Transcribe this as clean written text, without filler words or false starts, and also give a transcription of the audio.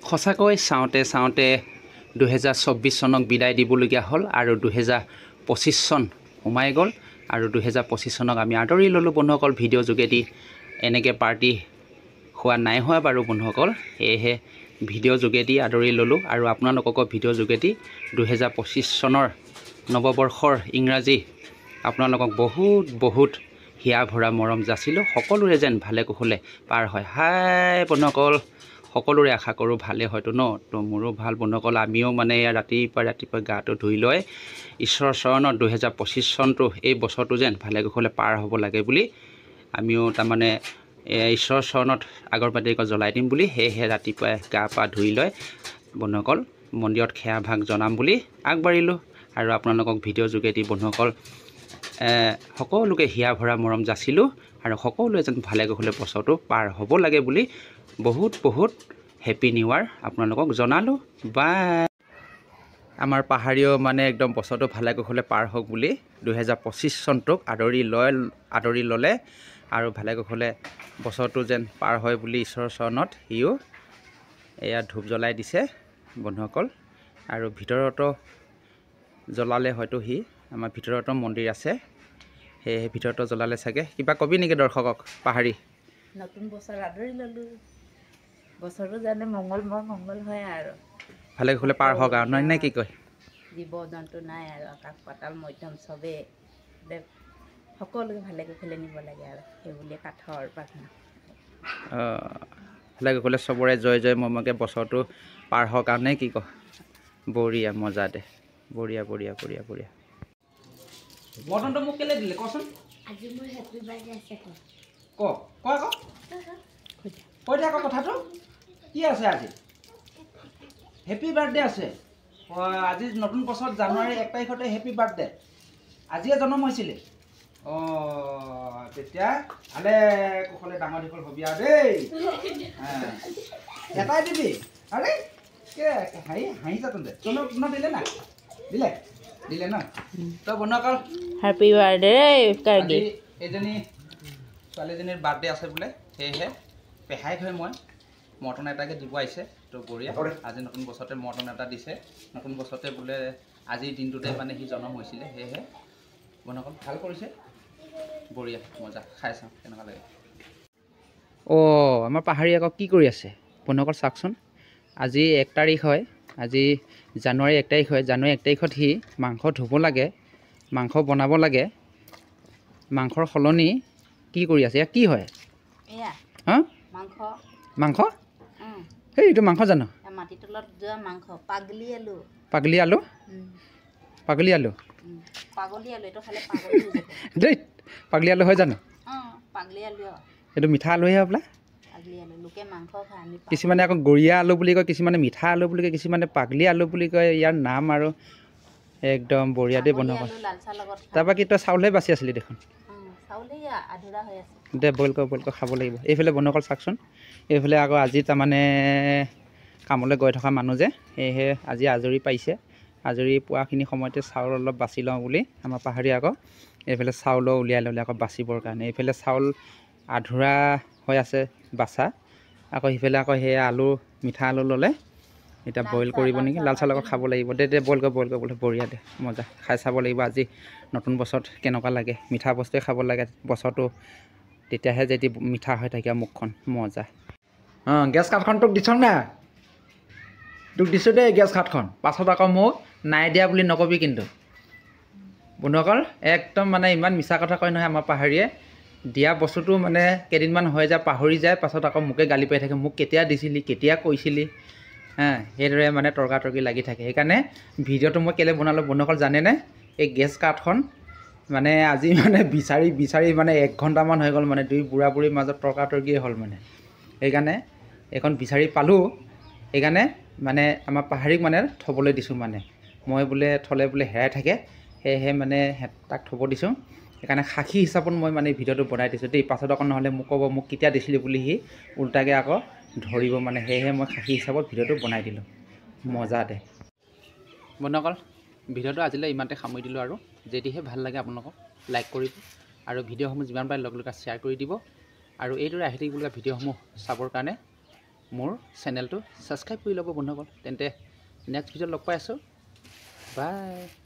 সঁচাকৈ চাওঁতে চাওঁতে 2024 চনক বিদায় দিবলগীয়া হ'ল আৰু 2025 চন সোমাই গ'ল আৰু 2025 চনক আমি আদৰি ল'লোঁ বন্ধুসকল। ভিডিঅ' যোগেদি এনেকৈ পাৰ্টি হোৱা নাই হোৱা বাৰু বন্ধুসকল, সেয়েহে ভিডিঅ' যোগেদি আদৰি ল'লোঁ আৰু আপোনালোককো ভিডিঅ' যোগেদি 2025 চনৰ নৱবৰ্ষৰ ইংৰাজী আপোনালোকক বহুত বহুত হিয়া ভৰা মৰম যাচিলোঁ। সকলোৰে যেন ভালে কুশলে পাৰ হয়। হাই বন্ধুসকল, সকলোৰে আশা কৰোঁ ভালে হয়তো ন। তো মোৰো ভাল বন্ধুসকল। আমিও মানে ৰাতিপুৱা গাটো ধুই লৈ ঈশ্বৰৰ চৰণত 2025 চনটো এই বছৰটো যেন ভালে কুশলে পাৰ হ'ব লাগে বুলি আমিও তাৰমানে ঈশ্বৰৰ চৰণত আগৰবাতিক জ্বলাই দিম বুলি, সেয়েহে ৰাতিপুৱাই গা পা ধুই লৈ বন্ধুসকল মন্দিৰত সেৱা ভাগ জনাম বুলি আগবাঢ়িলোঁ। আৰু আপোনালোকক ভিডিঅ' যোগেদি বন্ধুসকল সকলোকে হিয়া ভৰা মৰম যাচিলোঁ আৰু সকলোৱে যেন ভালে কুশলে বছৰটো পাৰ হ'ব লাগে বুলি বহুত বহুত হেপী নিউ ইয়াৰ আপোনালোকক জনালোঁ। বাই। আমাৰ পাহাৰীও মানে একদম বছৰটো ভালে কুশলে পাৰ হওক বুলি 2025 চনটোক আদৰি ল'লে আৰু ভালে কুশলে বছৰটো যেন পাৰ হয় বুলি ঈশ্বৰৰ চৰণত সিও এয়া ধূপ জ্বলাই দিছে বন্ধুসকল। আৰু ভিতৰতো জ্বলালে হয়তো সি, আমাৰ ভিতৰতো মন্দিৰ আছে, সেয়েহে ভিতৰতো জ্বলালে চাগে। কিবা কবি নেকি দৰ্শকক পাহাৰী? নতুন বছৰ আদৰি ল'লোঁ, বছৰটো জানে মংগল হয় আৰু ভালে কুশলে পাৰ হওক আৰু নহয় নে কি কয়? জীৱ জন্তু নাই আৰু আকাশ পাতাল মধ্যম চবেই সকলোকে ভালে কুশলে নিব লাগে আৰু সেইবুলিয়ে কাঠৰ প্ৰাৰ্থনা। ভালে কুশলে চবৰে জয় জয় মমকে বছৰটো পাৰ হওক আৰু নে কি ক? বঢ়িয়া, মজা দে, বঢ়িয়া বঢ়িয়া বঢ়িয়া বঢ়িয়া। বৰ্তনটো মোক কেলে দিলে কচোন? আজি মোৰ হেপী বাৰ্থডে আছে। কৈ দে আকৌ কথাটো কি আছে আজি? হেপী বাৰ্থডে আছে। আজি নতুন বছৰ জানুৱাৰী 1 তাৰিখতে হেপী বাৰ্থডে। আজিয়ে জন্ম হৈছিলে? তেতিয়া ভালে কুশলে ডাঙৰ দীঘল হবি আৰু দেই। এটাই দিবি? আৰে হাঁহি যাতোঁতে তোন দিলে না? দিলে ন? তই বন্ধুসকল হেপী বাৰ্থডে কাৰ্গি। এইজনী ছোৱালীজনীৰ বাৰ্থডে আছে বোলে, সেয়েহে পেহাইক হৈ মই মৰ্টন এটাকে দিব আহিছে। তো বঢ়িয়া, আজি নতুন বছৰতে মৰ্টন এটা দিছে। নতুন বছৰতে বোলে আজিৰ দিনটোতে মানে সি জন্ম হৈছিলে, সেয়েহে বন্ধুসকল ভাল কৰিছে। বঢ়িয়া, মজা, খাই চাওঁ কেনেকুৱা লাগে। আমাৰ পাহাৰী আকৌ কি কৰি আছে বন্ধুসকল চাওকচোন। আজি 1 তাৰিখ হয়, আজি জানুৱাৰী 1 তাৰিখ হয়। জানুৱাৰী 1 তাৰিখত সি মাংস ধুব লাগে, মাংস বনাব লাগে। মাংসৰ সলনি কি কৰি আছে? এয়া কি হয়? হা? মাংস? সেই এইটো মাংস জানো? মাটি তলত যোৱা মাংস, পাগলি আলু। পাগলি আলু? পাগলি আলু? পাগলি আলু এইটো খালে পাগল হৈ যাব। দেই পাগলি আলু হয় জানো? পাগলি আলু। এইটো মিঠা আলুহে হ'বলা। পাগলি আলু লোকে মাংস খায়, আমি কিছুমানে আকৌ গৰীয়া আলু বুলি কয়, কিছুমানে মিঠা আলু বুলি কয়, কিছুমানে পাগলি আলু বুলি কয়। ইয়াৰ নাম আৰু একদম বঢ়িয়া দেই বন্ধুসকল। তাৰপৰা কি তই চাউলহে বাচি আছিলি দেখোন? আধৰুৱা হৈ আছে। দে বইল কৰ খাব লাগিব। এইফালে বন্ধুসকল চাওকচোন, এইফালে আকৌ আজি তাৰমানে কামলৈ গৈ থকা মানুহ যে, সেয়েহে আজি আজৰি পাইছে। আজৰি পোৱাখিনি সময়তে চাউল অলপ বাচি লওঁ বুলি আমাৰ পাহাৰী আকৌ এইফালে চাউলো উলিয়াই ল'লে আকৌ বাচিবৰ কাৰণে। এইফালে চাউল আধৰুৱা হৈ আছে বাচা, আকৌ সিফালে আকৌ সেয়া আলু, মিঠা আলু ল'লে। এতিয়া বইল কৰিব নেকি? লাল চাহ লগত খাব লাগিব। দে বইল কৰ বোলে। বঢ়িয়া দে, মজা, খাই চাব লাগিব আজি নতুন বছৰত কেনেকুৱা লাগে। মিঠা বস্তুৱে খাব লাগে বছৰটো, তেতিয়াহে যদি মিঠা হৈ থাকে মুখখন, মজা। গেছ কাঠখন তোক দিছ না? তোক দিছোঁ দেই গেছ কাঠখন। পাছত আকৌ মোক নাই দিয়া বুলি নকবি কিন্তু বন্ধুসকল। একদম মানে ইমান মিছা কথা কয় নহয় আমাৰ পাহাৰীয়ে। দিয়া বস্তুটো মানে কেইদিনমান হৈ যায়, পাহৰি যায়, পাছত আকৌ মোকে গালি পাৰি থাকে। মোক কেতিয়া দিছিলি, কেতিয়া কৈছিলি? সেইদৰে মানে তৰ্কাতৰ্কি লাগি থাকে। সেইকাৰণে ভিডিঅ'টো মই কেলৈ বনালোঁ বন্ধুসকল জানেনে? এই গেছ কাঠখন মানে আজি মানে বিচাৰি মানে 1 ঘণ্টামান হৈ গ'ল। মানে দুই বুঢ়া বুঢ়ীৰ মাজত তৰ্কাতৰ্কিয়ে হ'ল মানে। সেইকাৰণে এইখন বিচাৰি পালোঁ। সেইকাৰণে মানে আমাৰ পাহাৰীক মানে থ'বলৈ দিছোঁ। মানে মই বোলে থ'লে বোলে হেৰাই থাকে, সেয়েহে মানে তাক থ'ব দিছোঁ। সেইকাৰণে সাক্ষী হিচাপত মই মানে ভিডিঅ'টো বনাই দিছোঁ দেই। পাছত আকৌ নহ'লে মোক ক'ব মোক কেতিয়া দিছিলি বুলি সি উল্টাকৈ আকৌ ধৰিব মানে, সেয়েহে মই সাক্ষী হিচাপত ভিডিঅ'টো বনাই দিলোঁ। মজা দে বন্ধুসকল, ভিডিঅ'টো আজিলৈ ইমানতে সামৰি দিলোঁ। আৰু যদিহে ভাল লাগে আপোনালোকক লাইক কৰিব আৰু ভিডিঅ'সমূহ যিমান পাৰে লগে শ্বেয়াৰ কৰি দিব। আৰু এইদৰে আহি থাকিবলগীয়া ভিডিঅ'সমূহ চাবৰ কাৰণে মোৰ চেনেলটো ছাবস্ক্ৰাইব কৰি ল'ব বন্ধুসকল। তেন্তে নেক্সট ভিডিঅ'ত লগ পাই আছোঁ। বাই।